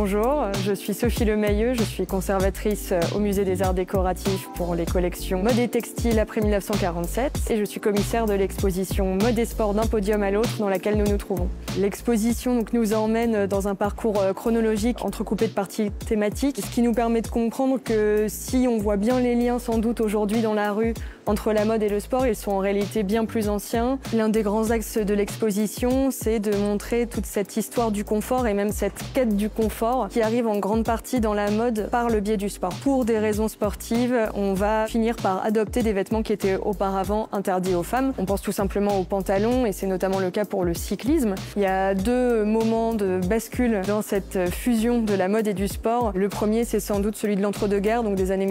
Bonjour, je suis Sophie Lemayeux, je suis conservatrice au Musée des Arts Décoratifs pour les collections Mode et Textile après 1947 et je suis commissaire de l'exposition Mode et Sport d'un podium à l'autre dans laquelle nous nous trouvons. L'exposition nous emmène dans un parcours chronologique entrecoupé de parties thématiques, ce qui nous permet de comprendre que si on voit bien les liens sans doute aujourd'hui dans la rue entre la mode et le sport, ils sont en réalité bien plus anciens. L'un des grands axes de l'exposition, c'est de montrer toute cette histoire du confort et même cette quête du confort qui arrive en grande partie dans la mode par le biais du sport. Pour des raisons sportives, on va finir par adopter des vêtements qui étaient auparavant interdits aux femmes. On pense tout simplement aux pantalons et c'est notamment le cas pour le cyclisme. Il y a deux moments de bascule dans cette fusion de la mode et du sport. Le premier, c'est sans doute celui de l'entre-deux-guerres, donc des années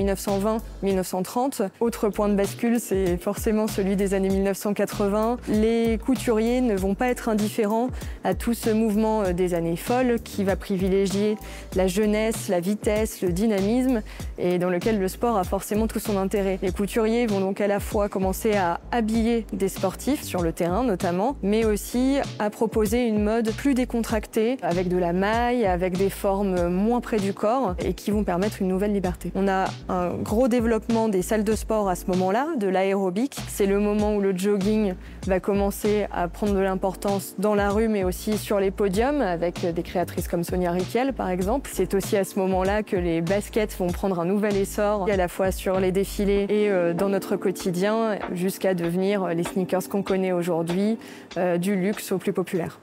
1920-1930. Autre point de bascule, c'est forcément celui des années 1980. Les couturiers ne vont pas être indifférents à tout ce mouvement des années folles qui va privilégier la jeunesse, la vitesse, le dynamisme et dans lequel le sport a forcément tout son intérêt. Les couturiers vont donc à la fois commencer à habiller des sportifs, sur le terrain notamment, mais aussi à proposer une mode plus décontractée, avec de la maille, avec des formes moins près du corps et qui vont permettre une nouvelle liberté. On a un gros développement des salles de sport à ce moment-là, de l'aérobic. C'est le moment où le jogging va commencer à prendre de l'importance dans la rue, mais aussi sur les podiums, avec des créatrices comme Sonia Rykiel, par exemple. C'est aussi à ce moment-là que les baskets vont prendre un nouvel essor, à la fois sur les défilés et dans notre quotidien, jusqu'à devenir les sneakers qu'on connaît aujourd'hui, du luxe au plus populaire.